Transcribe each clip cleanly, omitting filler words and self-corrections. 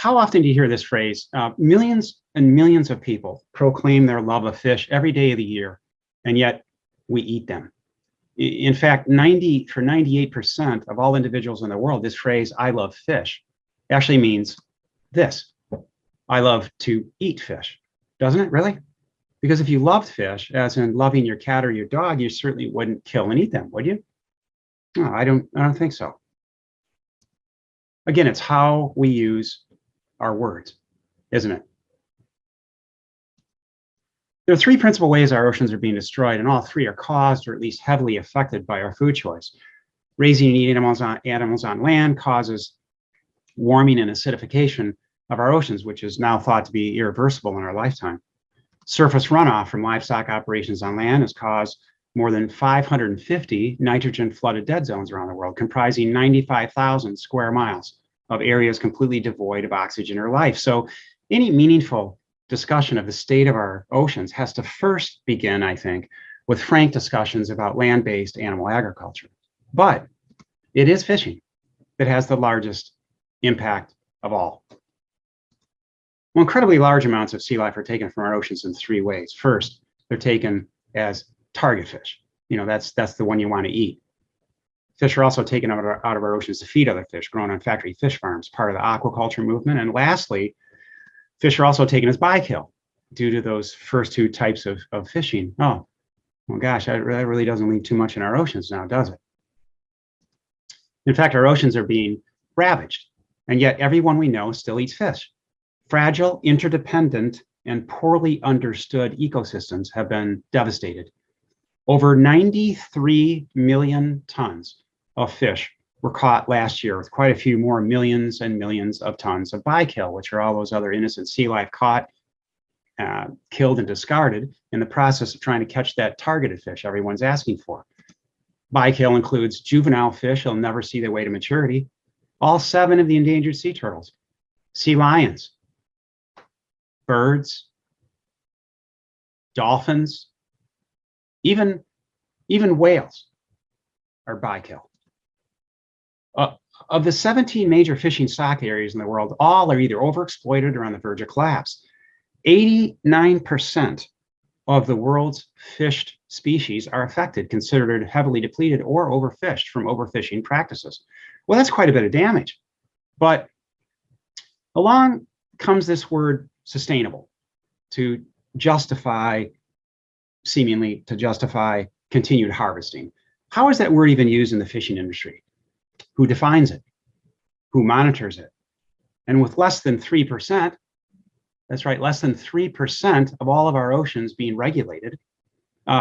how often do you hear this phrase? Millions and millions of people proclaim their love of fish every day of the year, and yet we eat them. In fact, 98% of all individuals in the world, this phrase, I love fish, actually means this: I love to eat fish. Doesn't it really? Because if you loved fish, as in loving your cat or your dog, you certainly wouldn't kill and eat them, would you? No, I don't think so. Again, it's how we use our words, isn't it? There are three principal ways our oceans are being destroyed, and all three are caused or at least heavily affected by our food choice. Raising and eating animals on land causes warming and acidification of our oceans, which is now thought to be irreversible in our lifetime. Surface runoff from livestock operations on land has caused more than 550 nitrogen-flooded dead zones around the world, comprising 95,000 square miles of areas completely devoid of oxygen or life. So any meaningful discussion of the state of our oceans has to first begin, I think, with frank discussions about land-based animal agriculture. But it is fishing that has the largest impact of all. Well, incredibly large amounts of sea life are taken from our oceans in three ways. First, they're taken as target fish. That's the one you want to eat. Fish are also taken out of our oceans to feed other fish grown on factory fish farms, part of the aquaculture movement. And lastly, fish are also taken as bykill due to those first two types of fishing. Oh, well, gosh, that really doesn't leave too much in our oceans now, does it? In fact, our oceans are being ravaged, and yet everyone we know still eats fish. Fragile, interdependent, and poorly understood ecosystems have been devastated. Over 93 million tons of fish were caught last year, with quite a few more millions and millions of tons of bykill, which are all those other innocent sea life caught, killed, and discarded in the process of trying to catch that targeted fish everyone's asking for. Bykill includes juvenile fish that'll never see their way to maturity, all 7 of the endangered sea turtles, sea lions, birds, dolphins, even whales are bykill. Of the 17 major fishing stock areas in the world, all are either overexploited or on the verge of collapse. 89% of the world's fished species are affected, considered heavily depleted or overfished from overfishing practices. Well, that's quite a bit of damage. But along comes this word sustainable to seemingly justify continued harvesting. How is that word even used in the fishing industry? Who defines it? Who monitors it? And with less than 3%, that's right, less than 3% of all of our oceans being regulated,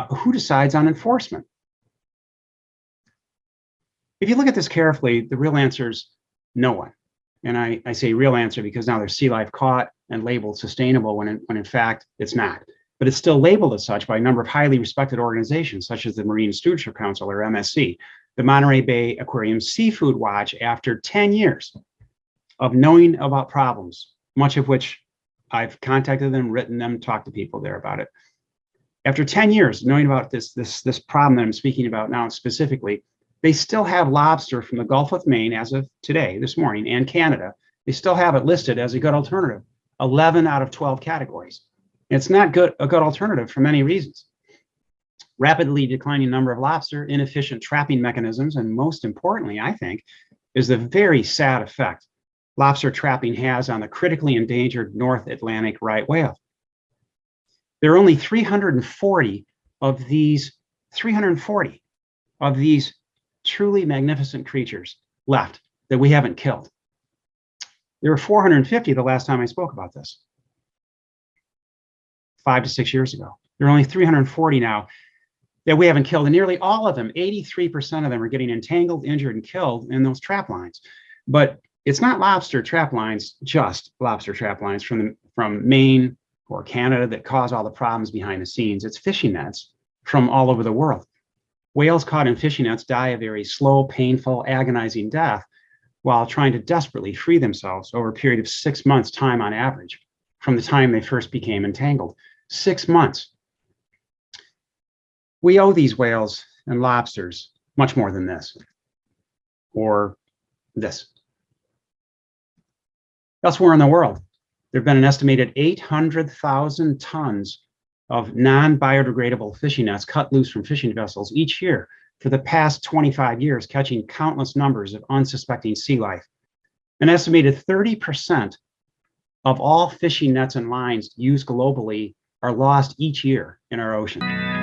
who decides on enforcement? If you look at this carefully, the real answer is no one. And I say real answer because now there's sea life caught and labeled sustainable when in fact it's not. But it's still labeled as such by a number of highly respected organizations, such as the Marine Stewardship Council, or MSC, the Monterey Bay Aquarium Seafood Watch, after 10 years of knowing about problems, much of which I've contacted them, written them, talked to people there about it. After 10 years knowing about this problem that I'm speaking about now specifically, they still have lobster from the Gulf of Maine as of today, this morning, and Canada. They still have it listed as a good alternative, 11 out of 12 categories. It's not a good alternative for many reasons. Rapidly declining number of lobster, inefficient trapping mechanisms, and most importantly, I think, is the very sad effect lobster trapping has on the critically endangered North Atlantic right whale. There are only 340 of these truly magnificent creatures left that we haven't killed. There were 450 the last time I spoke about this, 5 to 6 years ago. There are only 340 now that we haven't killed, and nearly all of them, 83% of them, are getting entangled, injured, and killed in those trap lines. But it's not lobster trap lines, just lobster trap lines from Maine or Canada that cause all the problems behind the scenes. It's fishing nets from all over the world. Whales caught in fishing nets die a very slow, painful, agonizing death while trying to desperately free themselves over a period of 6 months' time on average from the time they first became entangled. 6 months. We owe these whales and lobsters much more than this, or this. Elsewhere in the world, there have been an estimated 800,000 tons of non-biodegradable fishing nets cut loose from fishing vessels each year for the past 25 years, catching countless numbers of unsuspecting sea life. An estimated 30% of all fishing nets and lines used globally are lost each year in our ocean.